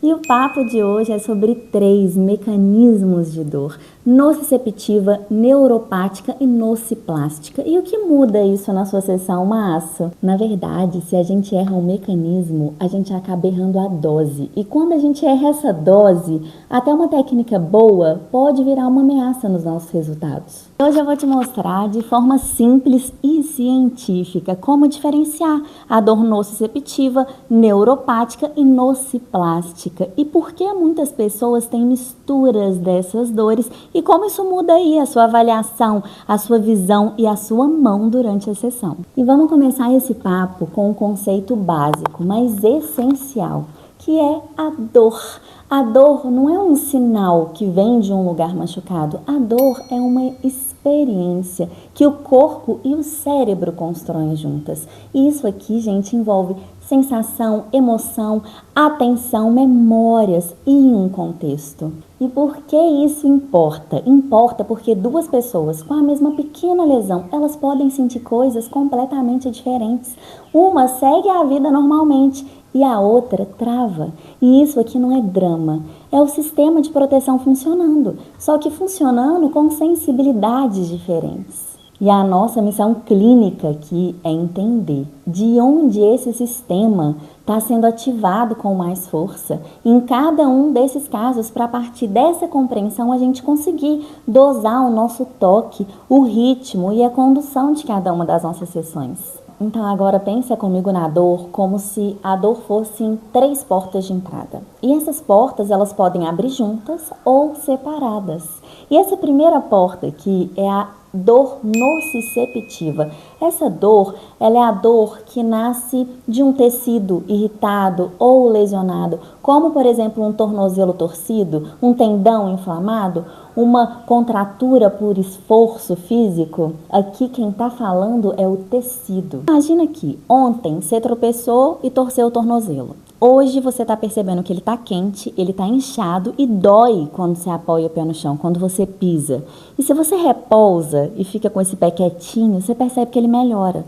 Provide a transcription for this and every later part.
E o papo de hoje é sobre 3 mecanismos de dor: nociceptiva, neuropática e nociplástica. E o que muda isso na sua sessão, Márcio? Na verdade, se a gente erra um mecanismo, a gente acaba errando a dose. E quando a gente erra essa dose, até uma técnica boa pode virar uma ameaça nos nossos resultados. Hoje eu vou te mostrar de forma simples e científica como diferenciar a dor nociceptiva, neuropática e nociplástica, e por que muitas pessoas têm misturas dessas dores e como isso muda aí a sua avaliação, a sua visão e a sua mão durante a sessão. E vamos começar esse papo com um conceito básico, mas essencial, que é a dor. A dor não é um sinal que vem de um lugar machucado. A dor é uma experiência que o corpo e o cérebro constroem juntas. E isso aqui, gente, envolve sensação, emoção, atenção, memórias e um contexto. E por que isso importa? Importa porque 2 pessoas com a mesma pequena lesão, elas podem sentir coisas completamente diferentes. Uma segue a vida normalmente e a outra trava. E isso aqui não é drama, é o sistema de proteção funcionando, só que funcionando com sensibilidades diferentes. E a nossa missão clínica aqui é entender de onde esse sistema está sendo ativado com mais força em cada um desses casos, para a partir dessa compreensão a gente conseguir dosar o nosso toque, o ritmo e a condução de cada uma das nossas sessões. Então agora pensa comigo na dor como se a dor fosse em 3 portas de entrada. E essas portas elas podem abrir juntas ou separadas. E essa primeira porta aqui é a dor nociceptiva. Essa dor, ela é a dor que nasce de um tecido irritado ou lesionado, como por exemplo um tornozelo torcido, um tendão inflamado, uma contratura por esforço físico. Aqui quem está falando é o tecido. Imagina que ontem você tropeçou e torceu o tornozelo. Hoje você está percebendo que ele está quente, ele está inchado e dói quando você apoia o pé no chão, quando você pisa. E se você repousa e fica com esse pé quietinho, você percebe que ele melhora.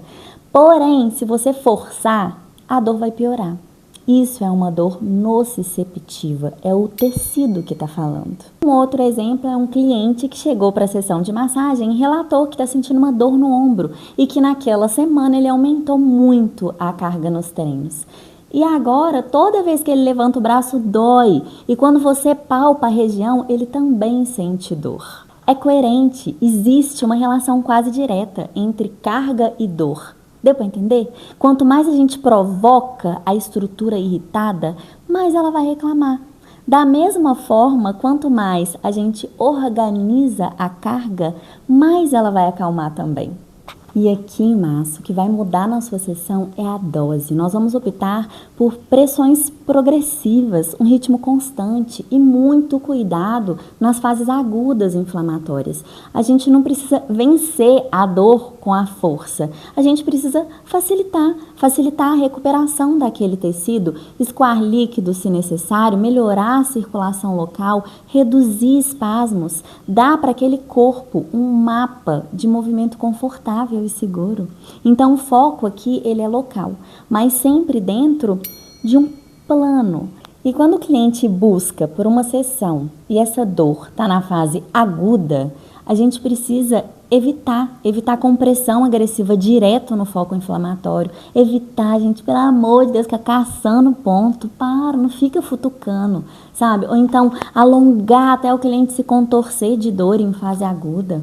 Porém, se você forçar, a dor vai piorar. Isso é uma dor nociceptiva, é o tecido que está falando. Um outro exemplo é um cliente que chegou para a sessão de massagem e relatou que está sentindo uma dor no ombro e que naquela semana ele aumentou muito a carga nos treinos. E agora, toda vez que ele levanta o braço, dói. E quando você palpa a região, ele também sente dor. É coerente, existe uma relação quase direta entre carga e dor. Deu para entender? Quanto mais a gente provoca a estrutura irritada, mais ela vai reclamar. Da mesma forma, quanto mais a gente organiza a carga, mais ela vai acalmar também. E aqui, Márcio, o que vai mudar na sua sessão é a dose. Nós vamos optar por pressões progressivas, um ritmo constante e muito cuidado nas fases agudas inflamatórias. A gente não precisa vencer a dor com a força. A gente precisa facilitar a recuperação daquele tecido, escoar líquido se necessário, melhorar a circulação local, reduzir espasmos, dar para aquele corpo um mapa de movimento confortável e seguro. Então o foco aqui ele é local, mas sempre dentro de um plano. E quando o cliente busca por uma sessão e essa dor está na fase aguda, a gente precisa evitar compressão agressiva direto no foco inflamatório, evitar, gente, pelo amor de Deus, ficar caçando ponto, não fica futucando, sabe? Ou então alongar até o cliente se contorcer de dor em fase aguda.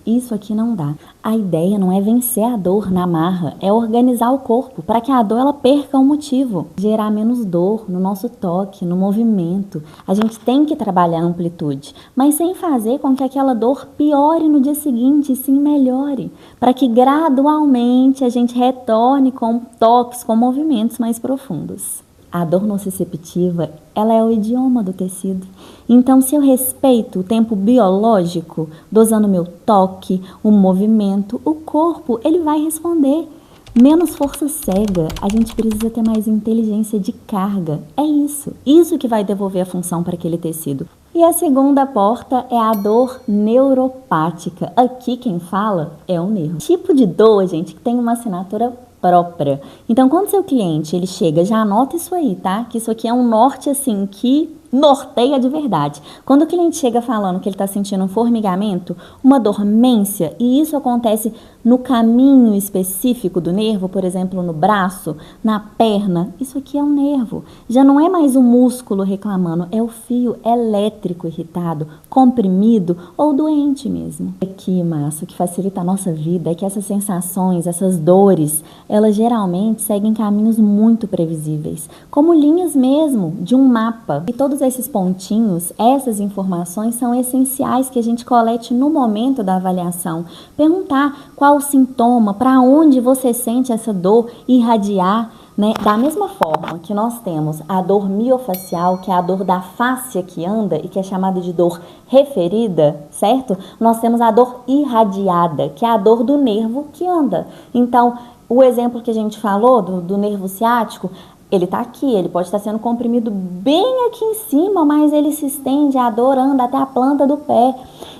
Isso aqui não dá. A ideia não é vencer a dor na marra, é organizar o corpo para que a dor ela perca o motivo, gerar menos dor no nosso toque, no movimento. A gente tem que trabalhar a amplitude, mas sem fazer com que aquela dor piore no dia seguinte e sim melhore, para que gradualmente a gente retorne com toques, com movimentos mais profundos. A dor nociceptiva, ela é o idioma do tecido. Então, se eu respeito o tempo biológico, dosando meu toque, o movimento, o corpo, ele vai responder. Menos força cega, a gente precisa ter mais inteligência de carga. É isso que vai devolver a função para aquele tecido. E a segunda porta é a dor neuropática. Aqui quem fala é o nervo. Tipo de dor, gente, que tem uma assinatura própria. Então, quando seu cliente ele chega, já anota isso aí, tá? Que isso aqui é um norte assim que norteia de verdade. Quando o cliente chega falando que ele está sentindo um formigamento, uma dormência, e isso acontece no caminho específico do nervo, por exemplo, no braço, na perna, isso aqui é um nervo. Já não é mais o músculo reclamando, é o fio elétrico irritado, comprimido ou doente mesmo. Aqui, Márcio, o que facilita a nossa vida é que essas sensações, essas dores, elas geralmente seguem caminhos muito previsíveis, como linhas mesmo de um mapa. E todos esses pontinhos, essas informações são essenciais que a gente colete no momento da avaliação. Perguntar qual o sintoma, para onde você sente essa dor irradiar, né? Da mesma forma que nós temos a dor miofacial, que é a dor da fáscia que anda e que é chamada de dor referida, certo? Nós temos a dor irradiada, que é a dor do nervo que anda. Então, o exemplo que a gente falou do nervo ciático, ele está aqui, ele pode estar sendo comprimido bem aqui em cima, mas ele se estende, a dor anda até a planta do pé.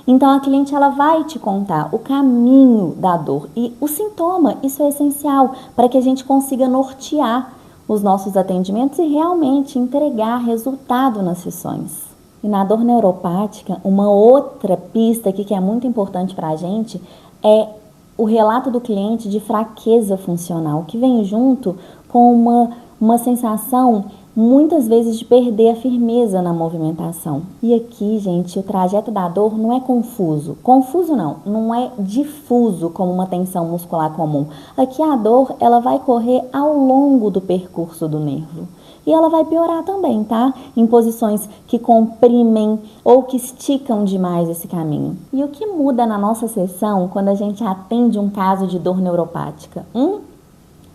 Então, a cliente ela vai te contar o caminho da dor e o sintoma. Isso é essencial para que a gente consiga nortear os nossos atendimentos e realmente entregar resultado nas sessões. E na dor neuropática, uma outra pista aqui que é muito importante para a gente é o relato do cliente de fraqueza funcional, que vem junto com uma sensação, muitas vezes, de perder a firmeza na movimentação. E aqui, gente, o trajeto da dor não é confuso. Confuso não é difuso como uma tensão muscular comum. Aqui a dor, ela vai correr ao longo do percurso do nervo. E ela vai piorar também, tá? Em posições que comprimem ou que esticam demais esse caminho. E o que muda na nossa sessão quando a gente atende um caso de dor neuropática?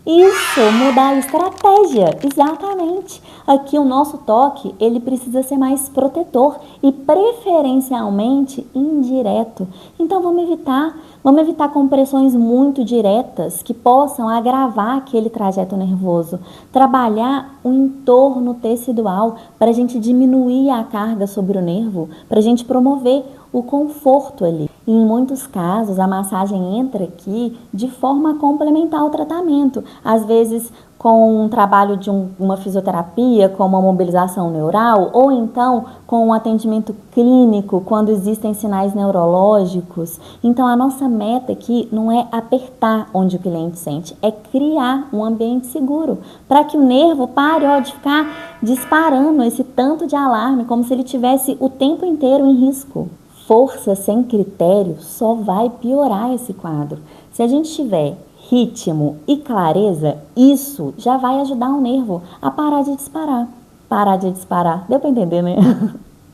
Isso, mudar a estratégia, exatamente. Aqui o nosso toque, ele precisa ser mais protetor e preferencialmente indireto. Então vamos evitar compressões muito diretas que possam agravar aquele trajeto nervoso. Trabalhar o entorno tecidual para a gente diminuir a carga sobre o nervo, para a gente promover o conforto ali. E em muitos casos, a massagem entra aqui de forma a complementar o tratamento. Às vezes, com um trabalho de uma fisioterapia, com uma mobilização neural, ou então com um atendimento clínico, quando existem sinais neurológicos. Então, a nossa meta aqui não é apertar onde o cliente sente, é criar um ambiente seguro, para que o nervo pare de ficar disparando esse tanto de alarme, como se ele tivesse o tempo inteiro em risco. Força sem critério só vai piorar esse quadro. Se a gente tiver ritmo e clareza, isso já vai ajudar o nervo a parar de disparar. Parar de disparar. Deu para entender, né?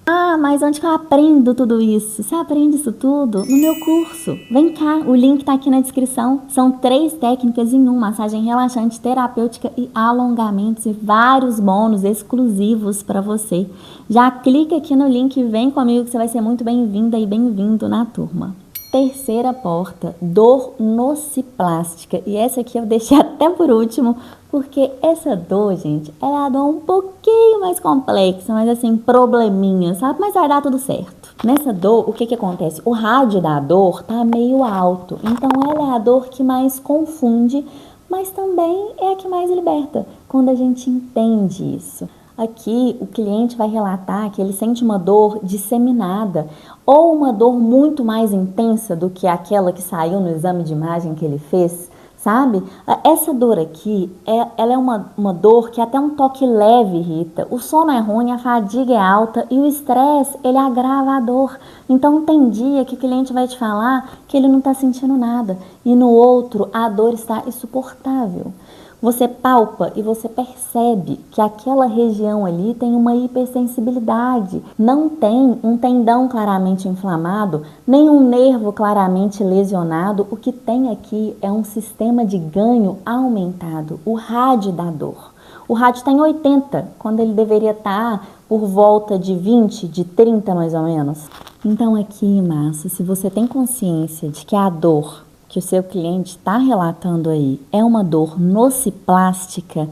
Ah, mas onde que eu aprendo tudo isso? Você aprende isso tudo no meu curso. Vem cá, o link tá aqui na descrição. São 3 técnicas em uma: massagem relaxante, terapêutica e alongamentos, e vários bônus exclusivos para você. Já clica aqui no link e vem comigo que você vai ser muito bem-vinda e bem-vindo na turma. Terceira porta, dor nociplástica. E essa aqui eu deixei até por último, porque essa dor, gente, ela é uma dor um pouquinho mais complexa, mas assim, probleminha, sabe? Mas vai dar tudo certo. Nessa dor, o que acontece? O rádio da dor tá meio alto, então ela é a dor que mais confunde, mas também é a que mais liberta, quando a gente entende isso. Aqui, o cliente vai relatar que ele sente uma dor disseminada ou uma dor muito mais intensa do que aquela que saiu no exame de imagem que ele fez, sabe? Essa dor aqui, ela é uma dor que até um toque leve irrita. O sono é ruim, a fadiga é alta e o estresse, ele agrava a dor. Então, tem dia que o cliente vai te falar que ele não está sentindo nada e no outro a dor está insuportável. Você palpa e você percebe que aquela região ali tem uma hipersensibilidade. Não tem um tendão claramente inflamado, nem um nervo claramente lesionado. O que tem aqui é um sistema de ganho aumentado, o rádio da dor. O rádio está em 80, quando ele deveria estar por volta de 20, de 30 mais ou menos. Então aqui, Márcia, se você tem consciência de que a dor que o seu cliente está relatando aí é uma dor nociplástica,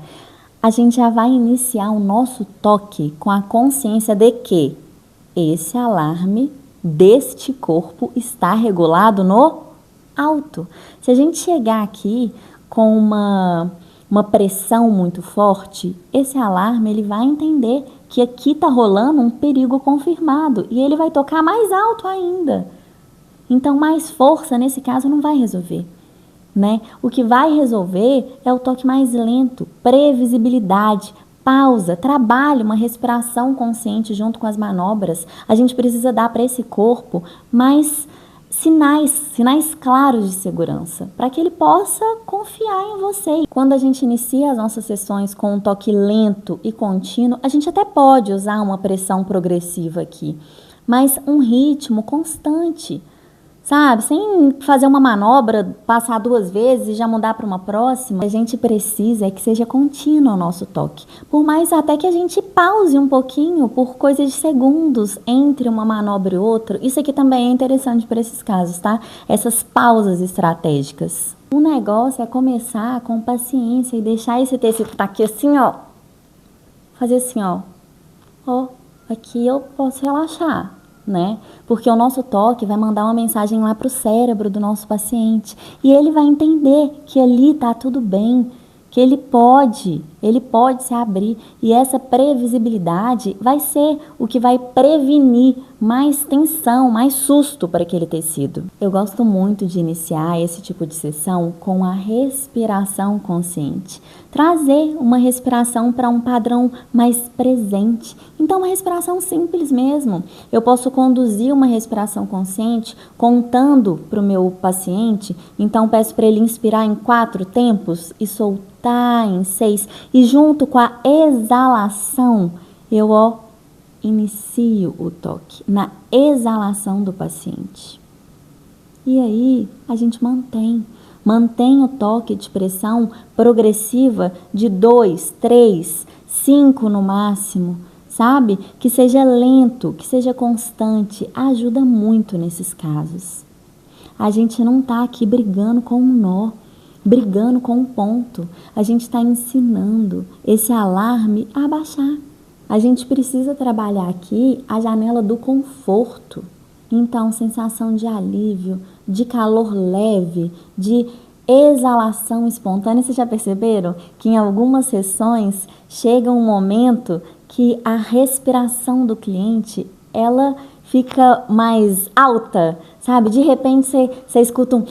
a gente já vai iniciar o nosso toque com a consciência de que esse alarme deste corpo está regulado no alto. Se a gente chegar aqui com uma pressão muito forte, esse alarme ele vai entender que aqui está rolando um perigo confirmado e ele vai tocar mais alto ainda. Então, mais força nesse caso não vai resolver, né? O que vai resolver é o toque mais lento, previsibilidade, pausa, trabalho, uma respiração consciente junto com as manobras. A gente precisa dar para esse corpo mais sinais claros de segurança, para que ele possa confiar em você. Quando a gente inicia as nossas sessões com um toque lento e contínuo, a gente até pode usar uma pressão progressiva aqui, mas um ritmo constante, sabe? Sem fazer uma manobra, passar 2 vezes e já mudar para uma próxima. A gente precisa é que seja contínuo o nosso toque. Por mais até que a gente pause um pouquinho por coisas de segundos entre uma manobra e outra. Isso aqui também é interessante para esses casos, tá? Essas pausas estratégicas. O negócio é começar com paciência e deixar esse tecido que tá aqui assim, ó. Fazer assim, ó. Ó, aqui eu posso relaxar, né? Porque o nosso toque vai mandar uma mensagem lá para o cérebro do nosso paciente e ele vai entender que ali tá tudo bem, que ele pode se abrir, e essa previsibilidade vai ser o que vai prevenir mais tensão, mais susto para aquele tecido. Eu gosto muito de iniciar esse tipo de sessão com a respiração consciente. Trazer uma respiração para um padrão mais presente. Então, uma respiração simples mesmo. Eu posso conduzir uma respiração consciente contando para o meu paciente. Então, peço para ele inspirar em 4 tempos e soltar em 6. E junto com a exalação, eu inicio o toque na exalação do paciente. E aí, a gente mantém o toque de pressão progressiva de 2, 3, 5 no máximo, sabe? Que seja lento, que seja constante, ajuda muito nesses casos. A gente não tá aqui brigando com um nó, brigando com um ponto. A gente está ensinando esse alarme a baixar. A gente precisa trabalhar aqui a janela do conforto. Então, sensação de alívio, de calor leve, de exalação espontânea. Vocês já perceberam que em algumas sessões chega um momento que a respiração do cliente, ela fica mais alta, sabe? De repente você escuta um...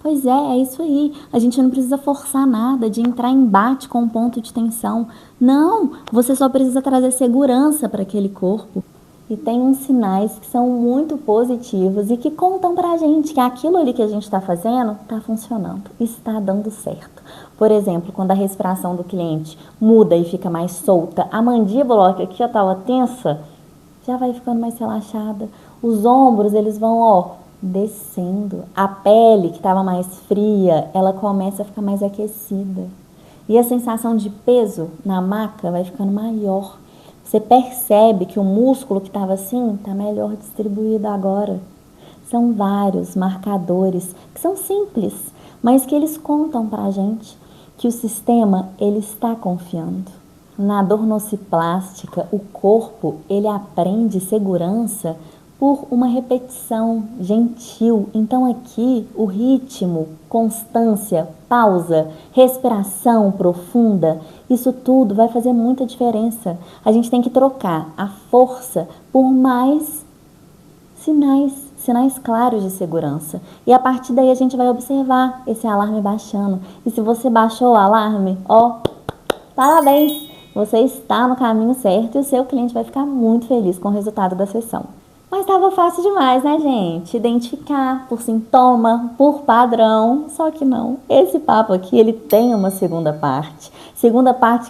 Pois é isso aí. A gente não precisa forçar nada, de entrar em embate com um ponto de tensão. Não, você só precisa trazer segurança para aquele corpo. E tem uns sinais que são muito positivos e que contam pra gente que aquilo ali que a gente está fazendo está funcionando, está dando certo. Por exemplo, quando a respiração do cliente muda e fica mais solta, a mandíbula, que aqui já estava tensa, já vai ficando mais relaxada. Os ombros, eles vão, descendo. A pele, que estava mais fria, ela começa a ficar mais aquecida. E a sensação de peso na maca vai ficando maior. Você percebe que o músculo que estava assim está melhor distribuído agora. São vários marcadores que são simples, mas que eles contam para a gente que o sistema ele está confiando. Na dor nociplástica, o corpo ele aprende segurança por uma repetição gentil. Então aqui o ritmo, constância, pausa, respiração profunda, isso tudo vai fazer muita diferença. A gente tem que trocar a força por mais sinais claros de segurança. E a partir daí a gente vai observar esse alarme baixando. E se você baixou o alarme, parabéns! Você está no caminho certo e o seu cliente vai ficar muito feliz com o resultado da sessão. Mas estava fácil demais, né, gente? Identificar por sintoma, por padrão, só que não. Esse papo aqui, ele tem uma segunda parte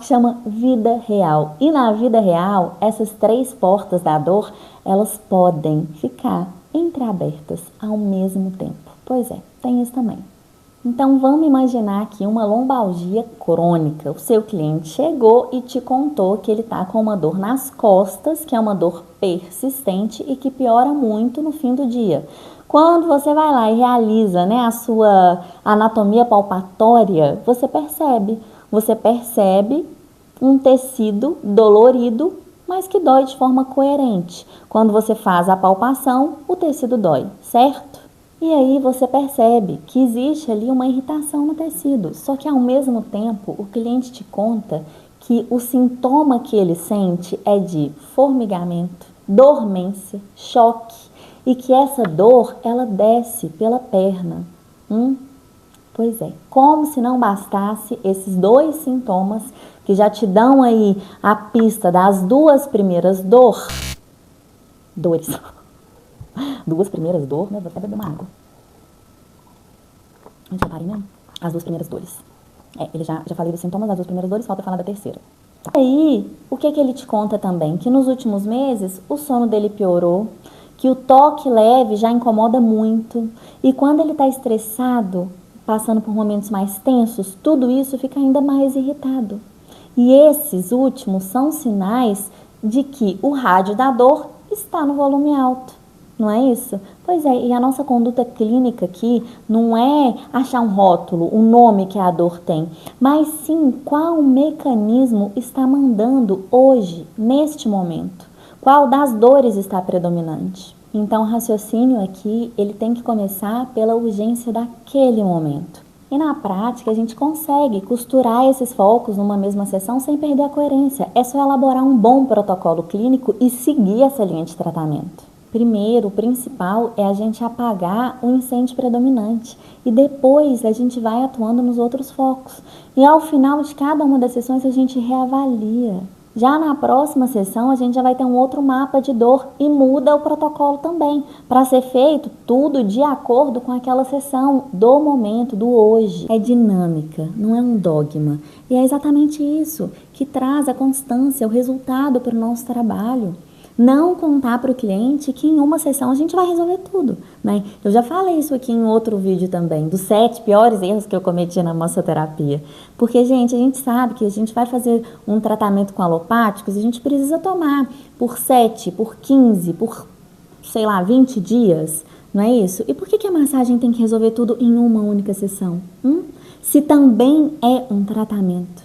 que chama vida real. E na vida real, essas 3 portas da dor, elas podem ficar entreabertas ao mesmo tempo. Pois é, tem isso também. Então, vamos imaginar aqui uma lombalgia crônica. O seu cliente chegou e te contou que ele está com uma dor nas costas, que é uma dor persistente e que piora muito no fim do dia. Quando você vai lá e realiza, a sua anatomia palpatória, você percebe um tecido dolorido, mas que dói de forma coerente. Quando você faz a palpação, o tecido dói, certo? E aí você percebe que existe ali uma irritação no tecido, só que ao mesmo tempo o cliente te conta que o sintoma que ele sente é de formigamento, dormência, choque e que essa dor ela desce pela perna. Pois é, como se não bastasse esses dois sintomas que já te dão aí a pista das duas primeiras dores. Duas primeiras dores, né? Vou até beber uma água. Onde eu parei mesmo? As duas primeiras dores. Ele já falei dos sintomas das duas primeiras dores, falta falar da terceira. Tá. E aí, o que ele te conta também? Que nos últimos meses o sono dele piorou, que o toque leve já incomoda muito e quando ele está estressado, passando por momentos mais tensos, tudo isso fica ainda mais irritado. E esses últimos são sinais de que o rádio da dor está no volume alto, não é isso? Pois é, e a nossa conduta clínica aqui não é achar um rótulo, um nome que a dor tem, mas sim qual mecanismo está mandando hoje, neste momento. Qual das dores está predominante? Então, o raciocínio aqui, ele tem que começar pela urgência daquele momento. E na prática, a gente consegue costurar esses focos numa mesma sessão sem perder a coerência. É só elaborar um bom protocolo clínico e seguir essa linha de tratamento. Primeiro, o principal é a gente apagar o incêndio predominante e depois a gente vai atuando nos outros focos. E ao final de cada uma das sessões, a gente reavalia. Já na próxima sessão, a gente já vai ter um outro mapa de dor e muda o protocolo também, para ser feito tudo de acordo com aquela sessão, do momento, do hoje. É dinâmica, não é um dogma. E é exatamente isso que traz a constância, o resultado para o nosso trabalho. Não contar para o cliente que em uma sessão a gente vai resolver tudo, né? Eu já falei isso aqui em outro vídeo também, dos 7 piores erros que eu cometi na massoterapia. Porque, gente, a gente sabe que a gente vai fazer um tratamento com alopáticos, a gente precisa tomar por 7, por 15, por, 20 dias, não é isso? E por que a massagem tem que resolver tudo em uma única sessão? Se também é um tratamento.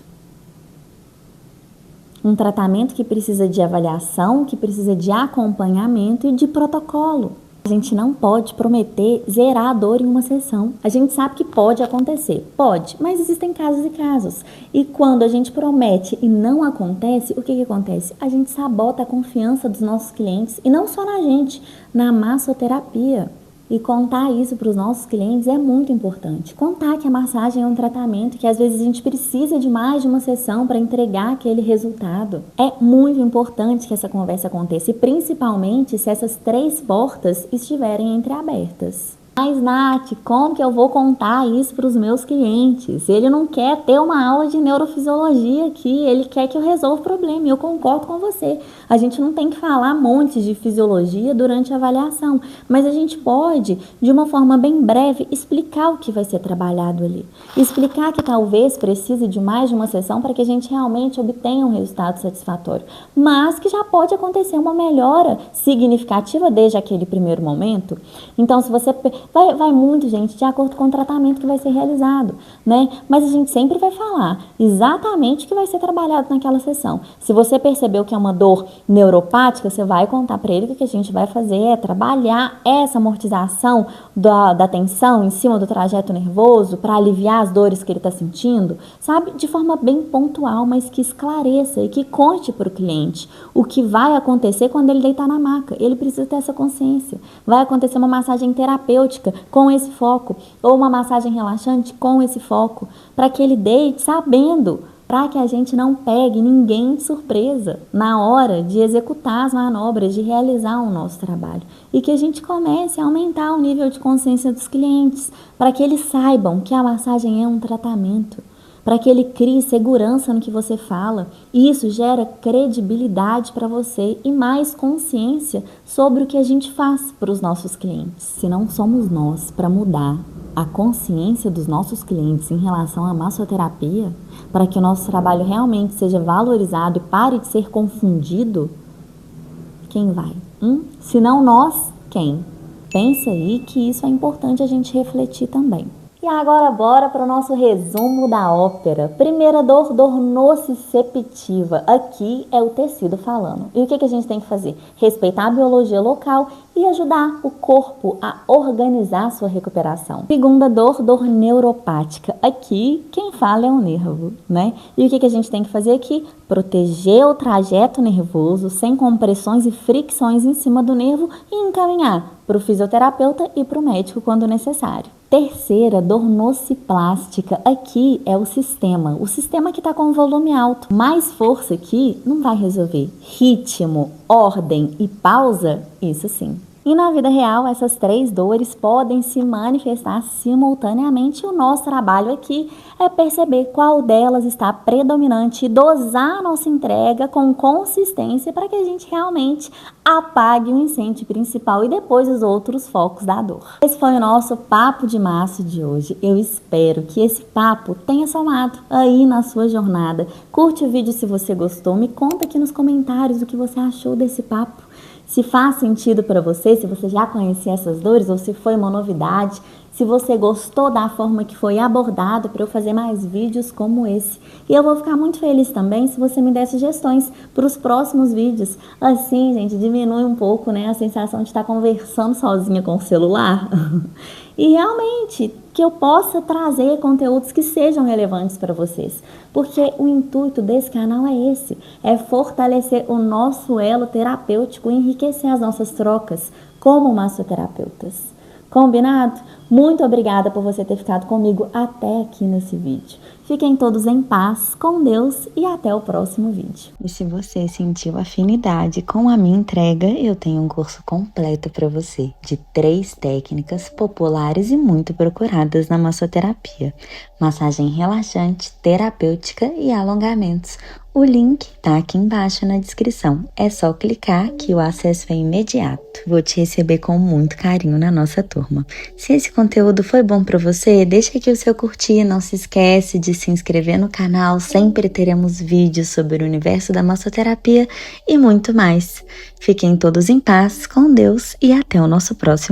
Um tratamento que precisa de avaliação, que precisa de acompanhamento e de protocolo. A gente não pode prometer zerar a dor em uma sessão. A gente sabe que pode acontecer, pode, mas existem casos e casos. E quando a gente promete e não acontece, o que acontece? A gente sabota a confiança dos nossos clientes e não só na gente, na massoterapia. E contar isso para os nossos clientes é muito importante. Contar que a massagem é um tratamento, que às vezes a gente precisa de mais de uma sessão para entregar aquele resultado. É muito importante que essa conversa aconteça, e principalmente se essas 3 portas estiverem entreabertas. Mas, Nath, como que eu vou contar isso para os meus clientes? Ele não quer ter uma aula de neurofisiologia aqui, ele quer que eu resolva o problema, e eu concordo com você. A gente não tem que falar montes de fisiologia durante a avaliação, mas a gente pode, de uma forma bem breve, explicar o que vai ser trabalhado ali. Explicar que talvez precise de mais de uma sessão para que a gente realmente obtenha um resultado satisfatório, mas que já pode acontecer uma melhora significativa desde aquele primeiro momento. Então, se você... Vai muito, gente, de acordo com o tratamento que vai ser realizado, né? Mas a gente sempre vai falar exatamente o que vai ser trabalhado naquela sessão. Se você percebeu que é uma dor neuropática, você vai contar para ele que o que a gente vai fazer é trabalhar essa amortização da tensão em cima do trajeto nervoso para aliviar as dores que ele está sentindo, sabe? De forma bem pontual, mas que esclareça e que conte para o cliente o que vai acontecer quando ele deitar na maca. Ele precisa ter essa consciência. Vai acontecer uma massagem terapêutica com esse foco, ou uma massagem relaxante com esse foco, para que ele deite sabendo, para que a gente não pegue ninguém de surpresa na hora de executar as manobras, de realizar o nosso trabalho. E que a gente comece a aumentar o nível de consciência dos clientes, para que eles saibam que a massagem é um tratamento, para que ele crie segurança no que você fala. E isso gera credibilidade para você e mais consciência sobre o que a gente faz para os nossos clientes. Se não somos nós para mudar a consciência dos nossos clientes em relação à massoterapia, para que o nosso trabalho realmente seja valorizado e pare de ser confundido, quem vai? Se não nós, quem? Pensa aí que isso é importante a gente refletir também. E agora bora para o nosso resumo da ópera. Primeira dor, dor nociceptiva. Aqui é o tecido falando. E o que a gente tem que fazer? Respeitar a biologia local e ajudar o corpo a organizar sua recuperação. Segunda dor, dor neuropática. Aqui, quem fala é o nervo, né? E o que a gente tem que fazer aqui? Proteger o trajeto nervoso sem compressões e fricções em cima do nervo e encaminhar para o fisioterapeuta e para o médico quando necessário. Terceira, dor nociplástica. Aqui é o sistema que está com volume alto. Mais força aqui não vai resolver. Ritmo, ordem e pausa, isso sim. E na vida real, essas 3 dores podem se manifestar simultaneamente. O nosso trabalho aqui é perceber qual delas está predominante e dosar a nossa entrega com consistência para que a gente realmente apague o incêndio principal e depois os outros focos da dor. Esse foi o nosso Papo de Março de hoje. Eu espero que esse papo tenha somado aí na sua jornada. Curte o vídeo se você gostou, me conta aqui nos comentários o que você achou desse papo. Se faz sentido para você, se você já conhecia essas dores ou se foi uma novidade, se você gostou da forma que foi abordado para eu fazer mais vídeos como esse. E eu vou ficar muito feliz também se você me der sugestões para os próximos vídeos. Assim, gente, diminui um pouco, né, a sensação de estar conversando sozinha com o celular. E realmente que eu possa trazer conteúdos que sejam relevantes para vocês. Porque o intuito desse canal é esse, é fortalecer o nosso elo terapêutico e enriquecer as nossas trocas como massoterapeutas. Combinado? Muito obrigada por você ter ficado comigo até aqui nesse vídeo. Fiquem todos em paz, com Deus e até o próximo vídeo. E se você sentiu afinidade com a minha entrega, eu tenho um curso completo para você, de 3 técnicas populares e muito procuradas na massoterapia. Massagem relaxante, terapêutica e alongamentos. O link tá aqui embaixo na descrição. É só clicar que o acesso é imediato. Vou te receber com muito carinho na nossa turma. Se esse conteúdo foi bom para você, deixa aqui o seu curtir. Não se esquece de se inscrever no canal. Sempre teremos vídeos sobre o universo da massoterapia e muito mais. Fiquem todos em paz, com Deus e até o nosso próximo